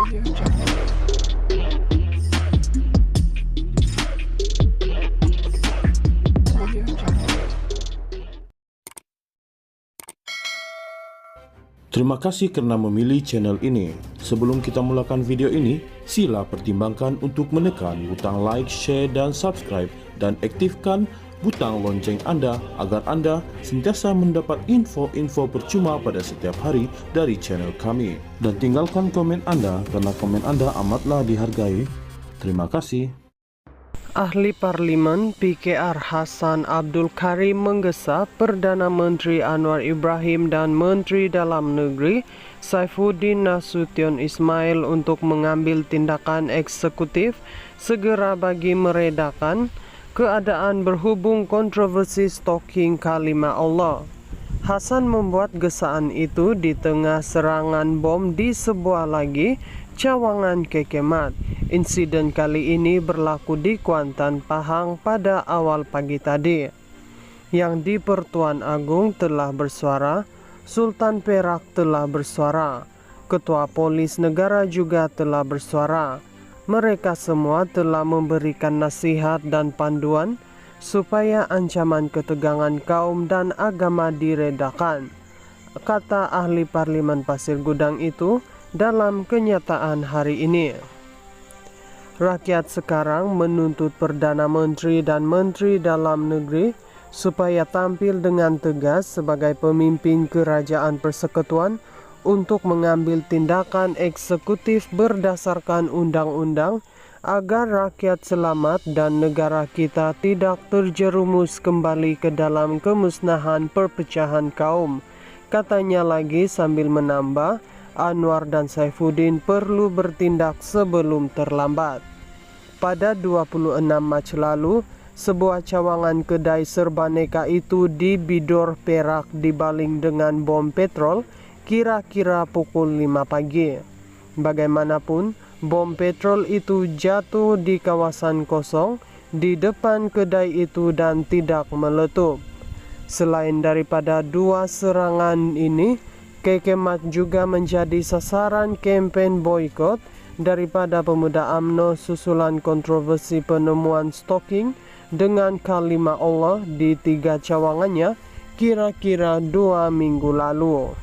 Terima kasih karena memilih channel ini. Sebelum kita mulakan video ini, sila pertimbangkan untuk menekan butang like, share, dan subscribe, dan aktifkan butang lonceng Anda agar Anda sentiasa mendapat info-info percuma pada setiap hari dari channel kami. Dan tinggalkan komen Anda karena komen Anda amatlah dihargai. Terima kasih. Ahli Parlimen PKR Hasan Abdul Karim menggesa Perdana Menteri Anwar Ibrahim dan Menteri Dalam Negeri Saifuddin Nasution Ismail untuk mengambil tindakan eksekutif segera bagi meredakan keadaan berhubung kontroversi stalking kalimah Allah. Hasan membuat gesaan itu di tengah serangan bom di sebuah lagi cawangan kekemat. Insiden kali ini berlaku di Kuantan, Pahang pada awal pagi tadi. Yang di Pertuan Agung telah bersuara, Sultan Perak telah bersuara, Ketua Polis Negara juga telah bersuara. Mereka semua telah memberikan nasihat dan panduan supaya ancaman ketegangan kaum dan agama diredakan, kata ahli Parlimen Pasir Gudang itu dalam kenyataan hari ini. Rakyat sekarang menuntut Perdana Menteri dan Menteri Dalam Negeri supaya tampil dengan tegas sebagai pemimpin Kerajaan Persekutuan untuk mengambil tindakan eksekutif berdasarkan undang-undang agar rakyat selamat dan negara kita tidak terjerumus kembali ke dalam kemusnahan perpecahan kaum. Katanya lagi sambil menambah, Anwar dan Saifuddin perlu bertindak sebelum terlambat. Pada 26 Mac lalu, sebuah cawangan kedai serbaneka itu di Bidor, Perak dibaling dengan bom petrol kira-kira pukul 5 pagi. Bagaimanapun, bom petrol itu jatuh di kawasan kosong di depan kedai itu dan tidak meletup. Selain daripada dua serangan ini, kekemat juga menjadi sasaran kempen boikot daripada pemuda UMNO susulan kontroversi penemuan stalking dengan kalimah Allah di 3 cawangannya kira-kira 2 minggu lalu.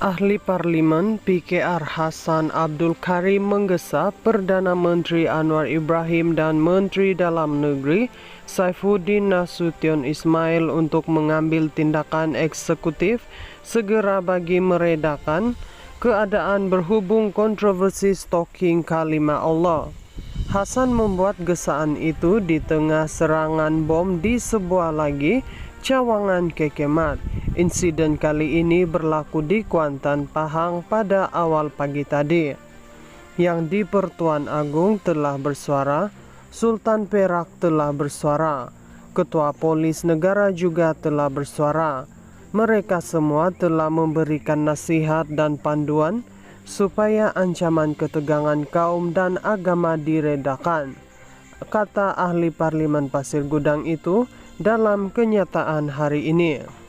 Ahli Parlimen PKR Hasan Abdul Karim menggesa Perdana Menteri Anwar Ibrahim dan Menteri Dalam Negeri Saifuddin Nasution Ismail untuk mengambil tindakan eksekutif segera bagi meredakan keadaan berhubung kontroversi stalking kalimah Allah. Hasan membuat gesaan itu di tengah serangan bom di sebuah lagi cawangan kekemat. Insiden kali ini berlaku di Kuantan, Pahang pada awal pagi tadi. Yang di Pertuan Agung telah bersuara, Sultan Perak telah bersuara, Ketua Polis Negara juga telah bersuara. Mereka semua telah memberikan nasihat dan panduan supaya ancaman ketegangan kaum dan agama diredakan, kata ahli Parlimen Pasir Gudang itu dalam kenyataan hari ini.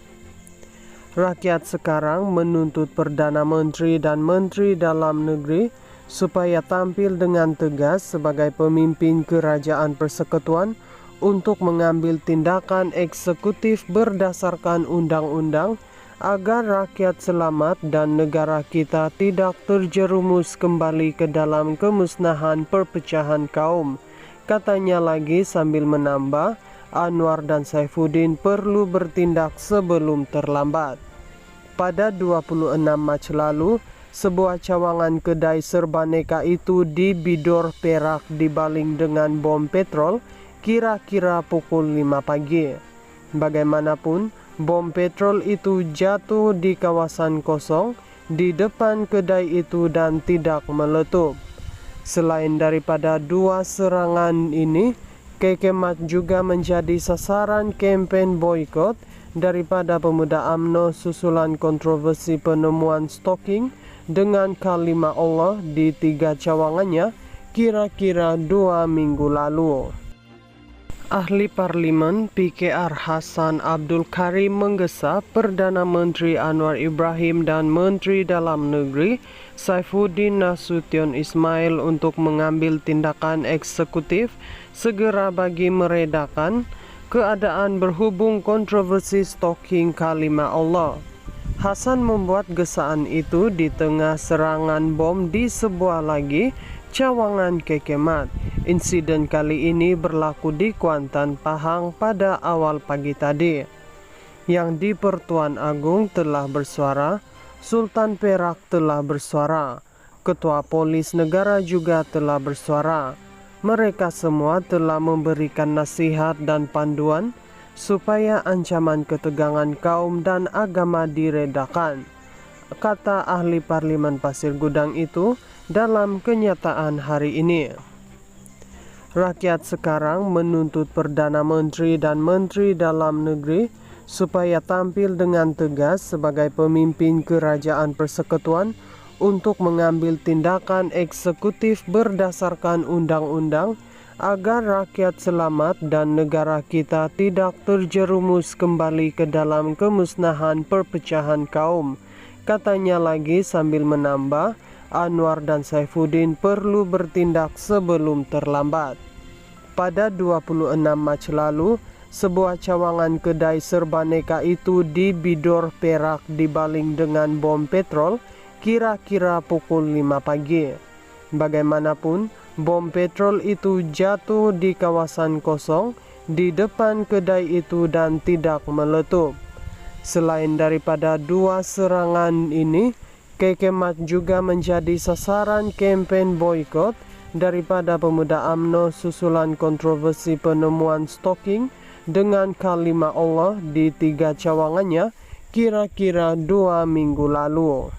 Rakyat sekarang menuntut Perdana Menteri dan Menteri Dalam Negeri supaya tampil dengan tegas sebagai pemimpin Kerajaan Persekutuan untuk mengambil tindakan eksekutif berdasarkan undang-undang agar rakyat selamat dan negara kita tidak terjerumus kembali ke dalam kemusnahan perpecahan kaum. Katanya lagi sambil menambah, Anwar dan Saifuddin perlu bertindak sebelum terlambat. Pada 26 Mac lalu, sebuah cawangan kedai serbaneka itu di Bidor, Perak dibaling dengan bom petrol kira-kira pukul 5 pagi. Bagaimanapun, bom petrol itu jatuh di kawasan kosong di depan kedai itu dan tidak meletup. Selain daripada dua serangan ini, kekemat juga menjadi sasaran kempen boikot daripada pemuda UMNO susulan kontroversi penemuan stalking dengan kalimah Allah di 3 cawangannya kira-kira 2 minggu lalu. Ahli Parlimen PKR Hasan Abdul Karim menggesa Perdana Menteri Anwar Ibrahim dan Menteri Dalam Negeri Saifuddin Nasution Ismail untuk mengambil tindakan eksekutif segera bagi meredakan keadaan berhubung kontroversi stalking kalimat Allah. Hasan membuat gesaan itu di tengah serangan bom di sebuah lagi cawangan kekemat. Insiden kali ini berlaku di Kuantan, Pahang pada awal pagi tadi. Yang di Pertuan Agung telah bersuara, Sultan Perak telah bersuara, Ketua Polis Negara juga telah bersuara. Mereka semua telah memberikan nasihat dan panduan supaya ancaman ketegangan kaum dan agama diredakan, kata ahli Parlimen Pasir Gudang itu dalam kenyataan hari ini. Rakyat sekarang menuntut Perdana Menteri dan Menteri Dalam Negeri supaya tampil dengan tegas sebagai pemimpin Kerajaan Persekutuan untuk mengambil tindakan eksekutif berdasarkan undang-undang agar rakyat selamat dan negara kita tidak terjerumus kembali ke dalam kemusnahan perpecahan kaum. Katanya lagi sambil menambah, Anwar dan Saifuddin perlu bertindak sebelum terlambat. Pada 26 Mac lalu, sebuah cawangan kedai serbaneka itu di Bidor, Perak dibaling dengan bom petrol kira-kira pukul 5 pagi. Bagaimanapun, bom petrol itu jatuh di kawasan kosong di depan kedai itu dan tidak meletup. Selain daripada dua serangan ini, kekemat juga menjadi sasaran kempen boikot daripada pemuda UMNO susulan kontroversi penemuan stalking dengan kalimat Allah di 3 cawangannya kira-kira 2 minggu lalu.